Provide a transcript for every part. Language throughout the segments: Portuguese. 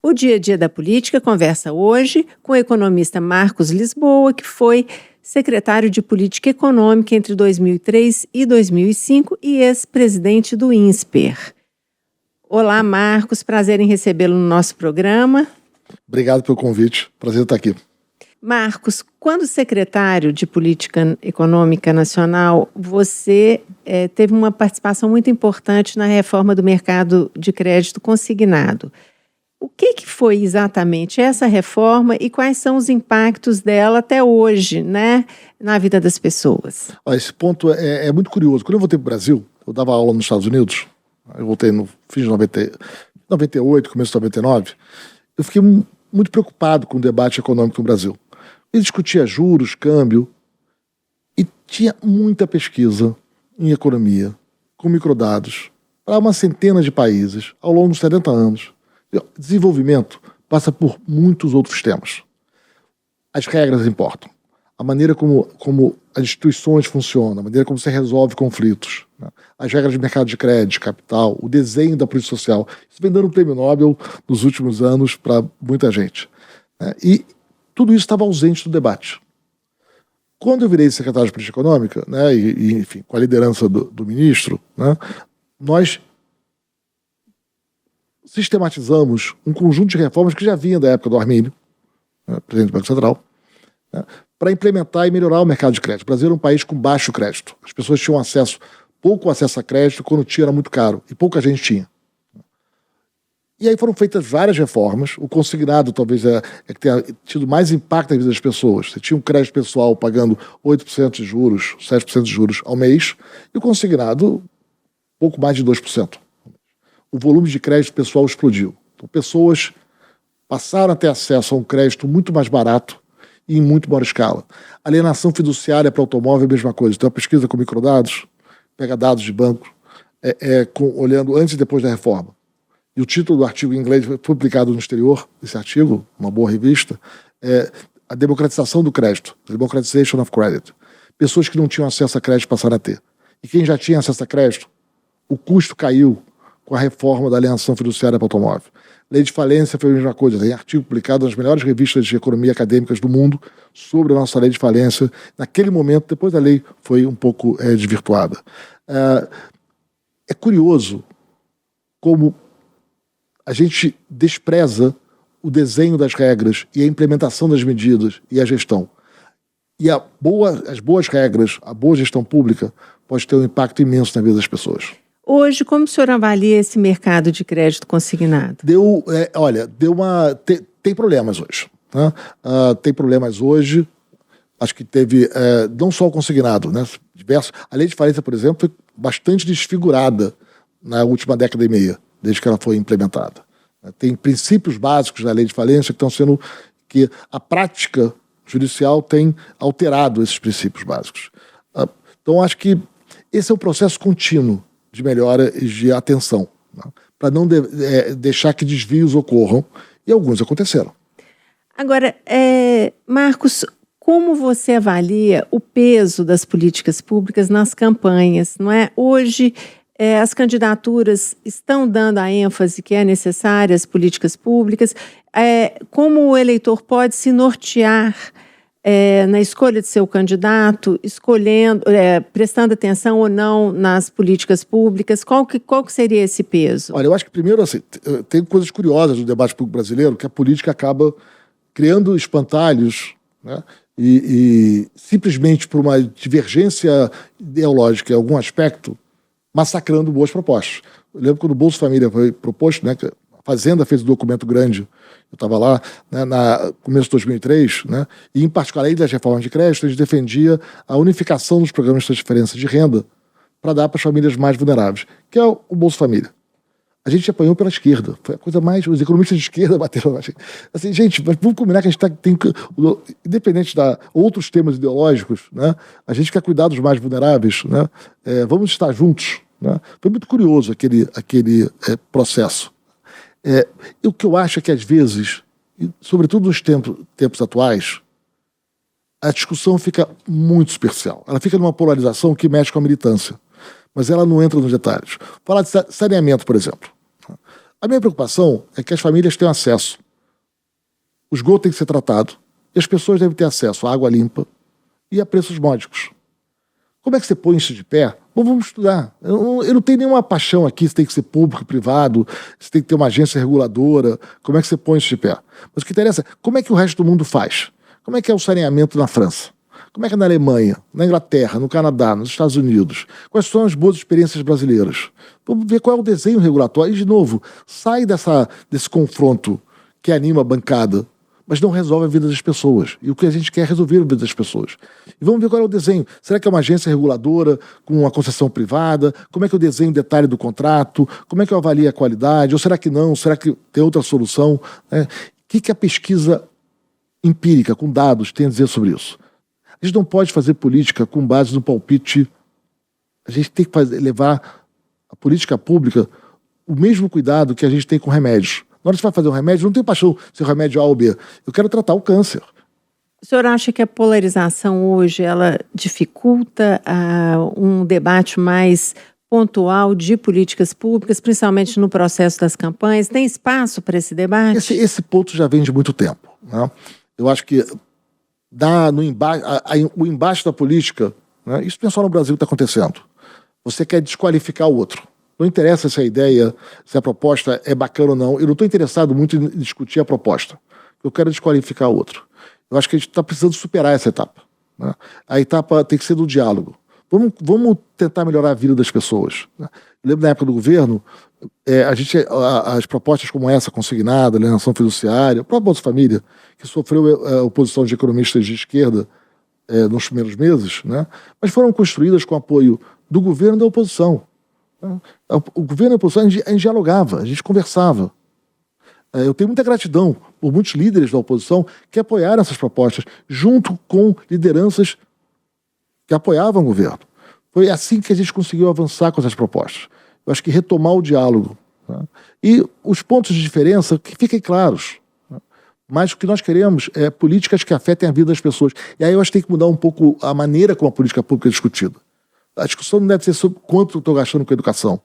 O Dia a Dia da Política conversa hoje com o economista Marcos Lisboa, que foi secretário de Política Econômica entre 2003 e 2005 e ex-presidente do INSPER. Olá, Marcos, prazer em recebê-lo no nosso programa. Obrigado pelo convite, prazer estar aqui. Marcos, quando secretário de Política Econômica Nacional, você teve uma participação muito importante na reforma do mercado de crédito consignado. O que foi exatamente essa reforma e quais são os impactos dela até hoje, né, na vida das pessoas? Esse ponto é muito curioso. Quando eu voltei para o Brasil, eu dava aula nos Estados Unidos, eu voltei no fim de 98, começo de 99, eu fiquei muito preocupado com o debate econômico no Brasil. Ele discutia juros, câmbio, e tinha muita pesquisa em economia, com microdados, para uma centena de países, ao longo dos 70 anos. Desenvolvimento passa por muitos outros temas. As regras importam. A maneira como as instituições funcionam, a maneira como você resolve conflitos, né? As regras de mercado de crédito, capital, o desenho da política social. Isso vem dando um prêmio Nobel nos últimos anos para muita gente, né? E tudo isso estava ausente do debate. Quando eu virei secretário de Política Econômica, né, enfim, com a liderança do ministro, né, nós sistematizamos um conjunto de reformas que já vinha da época do Armínio, né, presidente do Banco Central, né, para implementar e melhorar o mercado de crédito. O Brasil era um país com baixo crédito. As pessoas tinham pouco acesso a crédito, quando tinha era muito caro, e pouca gente tinha. E aí foram feitas várias reformas. O consignado talvez que tenha tido mais impacto na vida das pessoas. Você tinha um crédito pessoal pagando 8% de juros, 7% de juros ao mês, e o consignado pouco mais de 2%. O volume de crédito pessoal explodiu. Então, pessoas passaram a ter acesso a um crédito muito mais barato e em muito maior escala. Alienação fiduciária para automóvel é a mesma coisa. Então, a pesquisa com microdados, pega dados de banco, olhando antes e depois da reforma. E o título do artigo em inglês foi publicado no exterior, esse artigo, uma boa revista, a democratização do crédito, democratization of credit. Pessoas que não tinham acesso a crédito passaram a ter. E quem já tinha acesso a crédito, o custo caiu com a reforma da alienação fiduciária para o automóvel. Lei de falência foi a mesma coisa. Tem artigo publicado nas melhores revistas de economia acadêmicas do mundo sobre a nossa lei de falência. Naquele momento, depois a lei foi um pouco desvirtuada. É curioso como a gente despreza o desenho das regras e a implementação das medidas e a gestão. E as boas regras, a boa gestão pública pode ter um impacto imenso na vida das pessoas. Hoje, como o senhor avalia esse mercado de crédito consignado? Tem problemas hoje. Né? Tem problemas hoje. Acho que teve não só o consignado, né? A lei de falência, por exemplo, foi bastante desfigurada na última década e meia, desde que ela foi implementada. Tem princípios básicos da lei de falência que a prática judicial tem alterado esses princípios básicos. Então, acho que esse é um processo contínuo de melhora e de atenção, né? Para não deixar que desvios ocorram, e alguns aconteceram. Agora, Marcos, como você avalia o peso das políticas públicas nas campanhas, não é? Hoje, as candidaturas estão dando a ênfase que é necessária às políticas públicas. Como o eleitor pode se nortear na escolha de seu candidato, prestando atenção ou não nas políticas públicas? Qual que seria esse peso? Olha, eu acho que primeiro, assim, tem coisas curiosas no debate público brasileiro, que a política acaba criando espantalhos, né? E simplesmente por uma divergência ideológica em algum aspecto, massacrando boas propostas. Eu lembro quando o Bolsa Família foi proposto, né, que a Fazenda fez um documento grande, eu estava lá, né, no começo de 2003, né, e em particular, além das reformas de crédito, a gente defendia a unificação dos programas de transferência de renda para dar para as famílias mais vulneráveis, que é o Bolsa Família. A gente apanhou pela esquerda. Foi a coisa mais... Os economistas de esquerda bateram... Assim, gente, mas vamos combinar que a gente tem... Independente de outros temas ideológicos, né, a gente quer cuidar dos mais vulneráveis, né, vamos estar juntos. Né? Foi muito curioso aquele processo. E o que eu acho é que, às vezes, e sobretudo nos tempos atuais, a discussão fica muito superficial. Ela fica numa polarização que mexe com a militância. Mas ela não entra nos detalhes. Falar de saneamento, por exemplo. A minha preocupação é que as famílias tenham acesso. O esgoto tem que ser tratado. E as pessoas devem ter acesso à água limpa e a preços módicos. Como é que você põe isso de pé? Bom, vamos estudar. Eu não tenho nenhuma paixão aqui se tem que ser público, privado, se tem que ter uma agência reguladora. Como é que você põe isso de pé? Mas o que interessa é como é que o resto do mundo faz. Como é que é o saneamento na França? Como é que é na Alemanha, na Inglaterra, no Canadá, nos Estados Unidos? Quais são as boas experiências brasileiras? Vamos ver qual é o desenho regulatório. E, de novo, sai desse confronto que anima a bancada, mas não resolve a vida das pessoas. E o que a gente quer é resolver a vida das pessoas. E vamos ver qual é o desenho. Será que é uma agência reguladora com uma concessão privada? Como é que eu desenho o detalhe do contrato? Como é que eu avalio a qualidade? Ou será que não? Será que tem outra solução? O que a pesquisa empírica, com dados, tem a dizer sobre isso? A gente não pode fazer política com base no palpite. A gente tem que levar a política pública o mesmo cuidado que a gente tem com remédios. Na hora que você vai fazer um remédio, não tem paixão se o remédio A ou B. Eu quero tratar o câncer. O senhor acha que a polarização hoje ela dificulta um debate mais pontual de políticas públicas, principalmente no processo das campanhas? Tem espaço para esse debate? Esse ponto já vem de muito tempo, né? Eu acho que o embate da política, né? Isso não é só no Brasil que está acontecendo. Você quer desqualificar o outro. Não interessa se a ideia, se a proposta é bacana ou não. Eu não estou interessado muito em discutir a proposta. Eu quero desqualificar o outro. Eu acho que a gente está precisando superar essa etapa, né? A etapa tem que ser do diálogo. Vamos tentar melhorar a vida das pessoas, né? Eu lembro na época do governo, as propostas como essa, consignada, alienação fiduciária, o próprio Bolsa Família, que sofreu oposição de economistas de esquerda nos primeiros meses, né? Mas foram construídas com apoio do governo e da oposição. O governo e a oposição, a gente dialogava, a gente conversava. Eu tenho muita gratidão por muitos líderes da oposição que apoiaram essas propostas, junto com lideranças que apoiavam o governo. Foi assim que a gente conseguiu avançar com essas propostas. Eu acho que retomar o diálogo, né? E os pontos de diferença que fiquem claros, né? Mas o que nós queremos é políticas que afetem a vida das pessoas. E aí eu acho que tem que mudar um pouco a maneira como a política pública é discutida. A discussão não deve ser sobre quanto eu estou gastando com educação,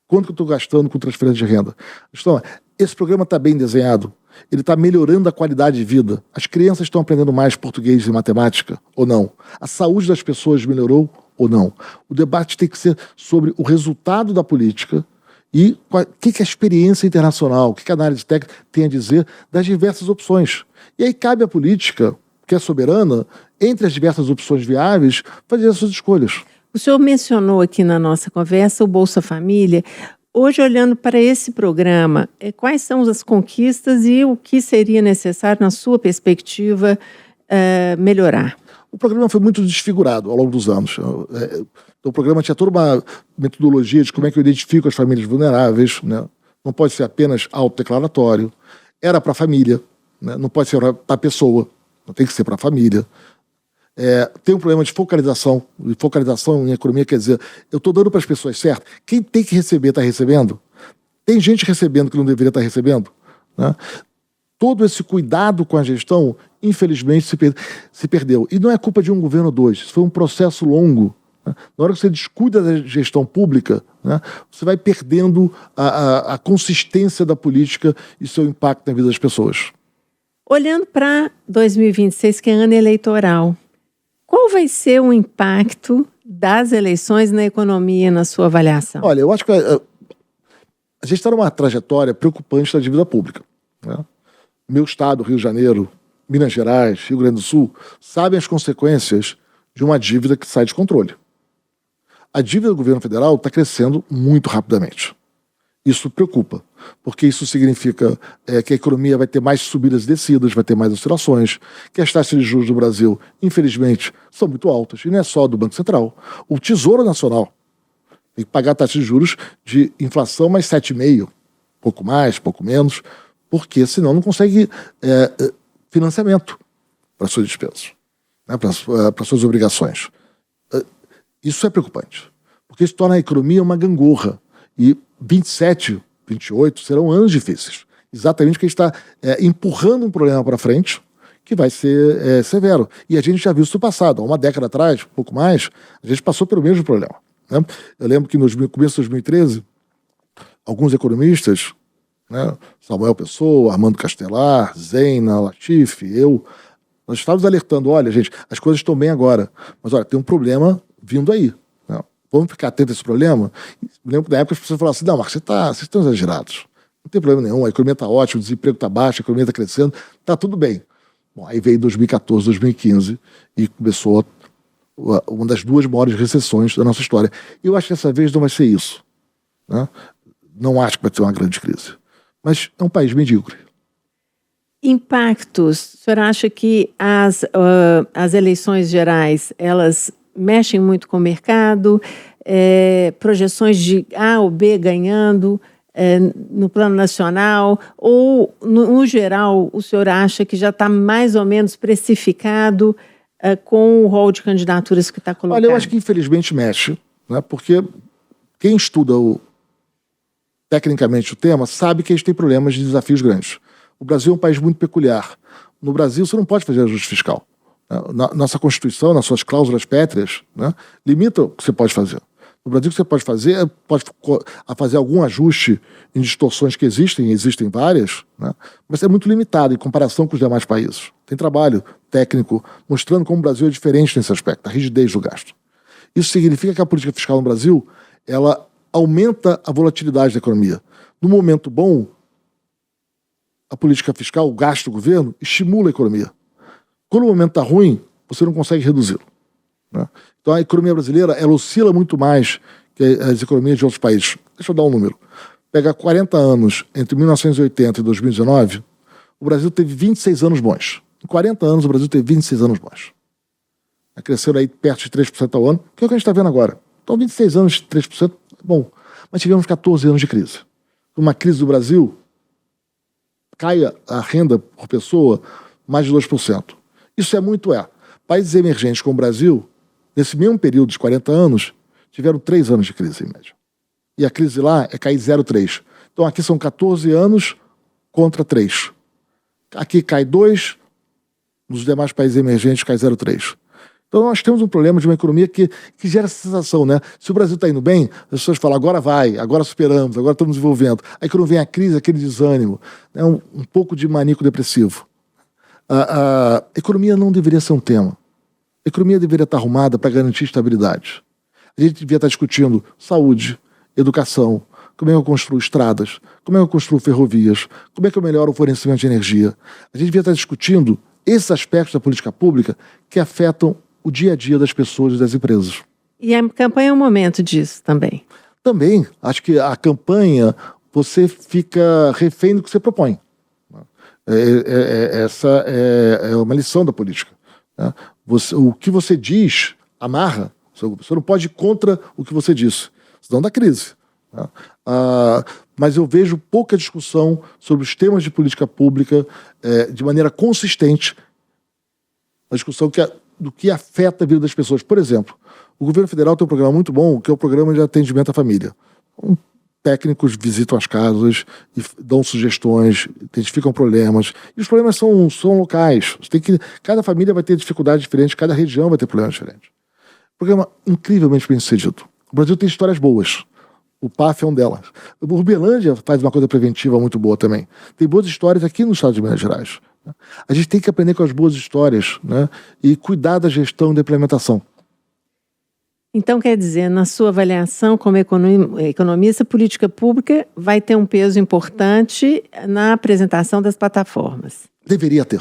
quanto eu estou gastando com transferência de renda. Então, esse programa está bem desenhado, ele está melhorando a qualidade de vida. As crianças estão aprendendo mais português e matemática, ou não? A saúde das pessoas melhorou, ou não? O debate tem que ser sobre o resultado da política e o que a experiência internacional, o que a análise técnica tem a dizer das diversas opções. E aí cabe à política, que é soberana, entre as diversas opções viáveis, fazer as suas escolhas. O senhor mencionou aqui na nossa conversa o Bolsa Família. Hoje, olhando para esse programa, quais são as conquistas e o que seria necessário, na sua perspectiva, melhorar? O programa foi muito desfigurado ao longo dos anos. O programa tinha toda uma metodologia de como é que eu identifico as famílias vulneráveis, né? Não pode ser apenas autodeclaratório. Era para a família, né? Não pode ser para a pessoa, não tem que ser para a família. Tem um problema de focalização. E focalização em economia quer dizer, eu estou dando para as pessoas certo. Quem tem que receber está recebendo. Tem gente recebendo que não deveria estar recebendo, né? Todo esse cuidado com a gestão, infelizmente, se perdeu. E não é culpa de um governo ou dois. Isso foi um processo longo, né? Na hora que você descuida da gestão pública, né, você vai perdendo a consistência da política e seu impacto na vida das pessoas. Olhando para 2026, que é ano eleitoral, qual vai ser o impacto das eleições na economia, na sua avaliação? Olha, eu acho que a gente está numa trajetória preocupante da dívida pública, né? Meu estado, Rio de Janeiro, Minas Gerais, Rio Grande do Sul, sabem as consequências de uma dívida que sai de controle. A dívida do governo federal está crescendo muito rapidamente. Isso preocupa, porque isso significa que a economia vai ter mais subidas e descidas, vai ter mais oscilações, que as taxas de juros do Brasil, infelizmente, são muito altas, e não é só do Banco Central. O Tesouro Nacional tem que pagar taxas de juros de inflação mais 7,5%, pouco mais, pouco menos, porque senão não consegue financiamento para suas despesas, né, para suas obrigações. Isso é preocupante, porque isso torna a economia uma gangorra. E 27, 28 serão anos difíceis. Exatamente porque a gente está empurrando um problema para frente que vai ser severo. E a gente já viu isso no passado. Há uma década atrás, um pouco mais, a gente passou pelo mesmo problema, né? Eu lembro que no começo de 2013, alguns economistas né? Samuel Pessoa, Armando Castelar, Zeina, Latifi, eu. Nós estávamos alertando, olha, gente, as coisas estão bem agora, mas olha, tem um problema vindo aí. Né? Vamos ficar atentos a esse problema? Me lembro que na época as pessoas falavam assim, não, Marcos, vocês estão exagerados. Não tem problema nenhum, a economia está ótima, o desemprego está baixo, a economia está crescendo, está tudo bem. Bom, aí veio 2014, 2015 e começou uma das duas maiores recessões da nossa história. Eu acho que dessa vez não vai ser isso. Né? Não acho que vai ter uma grande crise. Mas é um país medíocre. Impactos. O senhor acha que as eleições gerais, elas mexem muito com o mercado? Projeções de A ou B ganhando no plano nacional? Ou, no geral, o senhor acha que já está mais ou menos precificado com o rol de candidaturas que está colocado? Olha, eu acho que infelizmente mexe, né? Porque quem estuda tecnicamente o tema sabe que a gente tem problemas de desafios grandes. O Brasil é um país muito peculiar. No Brasil, você não pode fazer ajuste fiscal. Nossa Constituição, nas suas cláusulas pétreas, né, limita o que você pode fazer. No Brasil, o que você pode fazer fazer algum ajuste em distorções que existem várias, né, mas é muito limitado em comparação com os demais países. Tem trabalho técnico mostrando como o Brasil é diferente nesse aspecto, a rigidez do gasto. Isso significa que a política fiscal no Brasil, ela aumenta a volatilidade da economia. No momento bom, a política fiscal, o gasto do governo, estimula a economia. Quando o momento está ruim, você não consegue reduzi-lo. Né? Então a economia brasileira, ela oscila muito mais que as economias de outros países. Deixa eu dar um número. Pega 40 anos, entre 1980 e 2019, o Brasil teve 26 anos bons. Em 40 anos, o Brasil teve 26 anos bons. Cresceram aí perto de 3% ao ano, que é o que a gente está vendo agora. Então 26 anos de 3%, bom. Mas tivemos 14 anos de crise. Uma crise do Brasil, cai a renda por pessoa mais de 2%. Isso é muito. Países emergentes como o Brasil, nesse mesmo período de 40 anos, tiveram 3 anos de crise, em média. E a crise lá é cair 0,3. Então aqui são 14 anos contra 3. Aqui cai 2, nos demais países emergentes cai 0,3. Então nós temos um problema de uma economia que gera essa sensação, né? Se o Brasil está indo bem, as pessoas falam, agora vai, agora superamos, agora estamos desenvolvendo. Aí quando vem a crise, aquele desânimo, né? um pouco de maníaco depressivo. A economia não deveria ser um tema. A economia deveria estar arrumada para garantir estabilidade. A gente devia estar discutindo saúde, educação, como é que eu construo estradas, como é que eu construo ferrovias, como é que eu melhoro o fornecimento de energia. A gente devia estar discutindo esses aspectos da política pública que afetam o dia a dia das pessoas e das empresas. E a campanha é um momento disso também. Também. Acho que a campanha, você fica refém do que você propõe. Essa é uma lição da política. O que você diz amarra. Você não pode ir contra o que você disse, senão dá crise. Mas eu vejo pouca discussão sobre os temas de política pública de maneira consistente. Uma discussão do que afeta a vida das pessoas. Por exemplo, o governo federal tem um programa muito bom, que é o programa de atendimento à família. Técnicos visitam as casas e dão sugestões, identificam problemas. E os problemas são locais. Cada família vai ter dificuldades diferentes, cada região vai ter problemas diferentes. Programa incrivelmente bem sucedido. O Brasil tem histórias boas. O PAF é um delas. O Uberlândia faz uma coisa preventiva muito boa também. Tem boas histórias aqui no estado de Minas Gerais. A gente tem que aprender com as boas histórias, né? E cuidar da gestão e da implementação. Então, quer dizer, na sua avaliação como economista, política pública vai ter um peso importante na apresentação das plataformas? Deveria ter.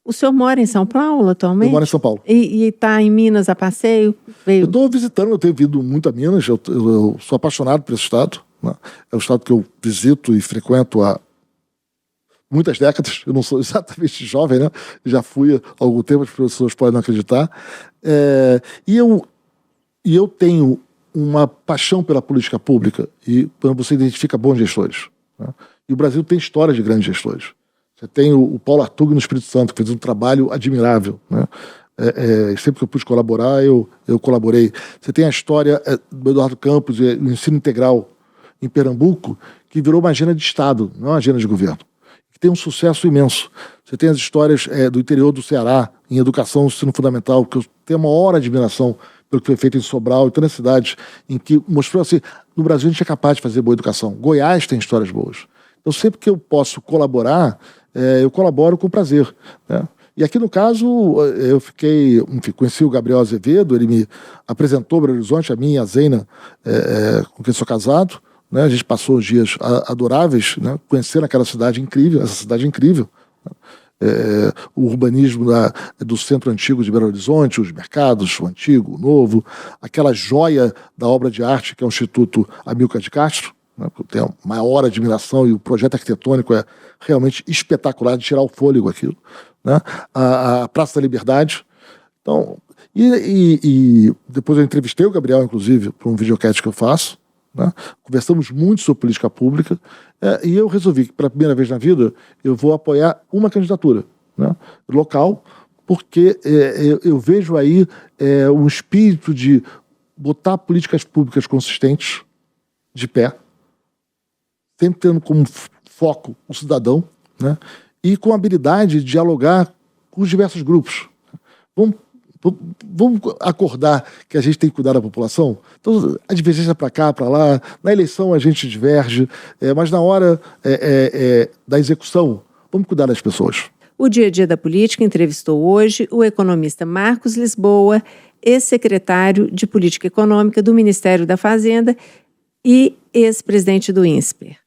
O senhor mora em São Paulo atualmente? Eu moro em São Paulo. E está em Minas a passeio? Eu estou visitando, eu tenho vindo muito a Minas, eu sou apaixonado por esse estado. Né? É um estado que eu visito e frequento há muitas décadas. Eu não sou exatamente jovem, né? Já fui há algum tempo, as pessoas podem não acreditar. E eu tenho uma paixão pela política pública e quando você identifica bons gestores. Né? E o Brasil tem história de grandes gestores. Você tem o Paulo Artug no Espírito Santo, que fez um trabalho admirável. Né? Sempre que eu pude colaborar, eu colaborei. Você tem a história do Eduardo Campos e o ensino integral em Pernambuco, que virou uma agenda de Estado, não uma agenda de governo. Que tem um sucesso imenso. Você tem as histórias do interior do Ceará, em educação, ensino fundamental, que eu tenho a maior admiração pelo que foi feito em Sobral e tantas cidades em que mostrou assim, no Brasil a gente é capaz de fazer boa educação. Goiás tem histórias boas. Então, sempre que eu posso colaborar, eu colaboro com prazer, né? E aqui, no caso, eu conheci o Gabriel Azevedo, ele me apresentou Belo Horizonte, a mim e a Zeina, com quem sou casado, né? A gente passou os dias adoráveis, né? Conhecendo aquela cidade incrível, essa cidade incrível, né? O urbanismo do centro antigo de Belo Horizonte, os mercados, o antigo, o novo, aquela joia da obra de arte que é o Instituto Amílcar de Castro, né? Eu tenho a maior admiração e o projeto arquitetônico é realmente espetacular, de tirar o fôlego aquilo, né? A Praça da Liberdade. Então, e depois eu entrevistei o Gabriel, inclusive, para um videocast que eu faço, né? Conversamos muito sobre política pública, e eu resolvi que, pela primeira vez na vida, eu vou apoiar uma candidatura, né? Local, porque eu vejo aí um espírito de botar políticas públicas consistentes de pé, sempre tendo como foco o cidadão, né? E com a habilidade de dialogar com os diversos grupos. Vamos acordar que a gente tem que cuidar da população? Então, a divergência para cá, para lá, na eleição a gente diverge, mas na hora da execução, vamos cuidar das pessoas. O Dia a Dia da Política entrevistou hoje o economista Marcos Lisboa, ex-secretário de Política Econômica do Ministério da Fazenda e ex-presidente do INSPER.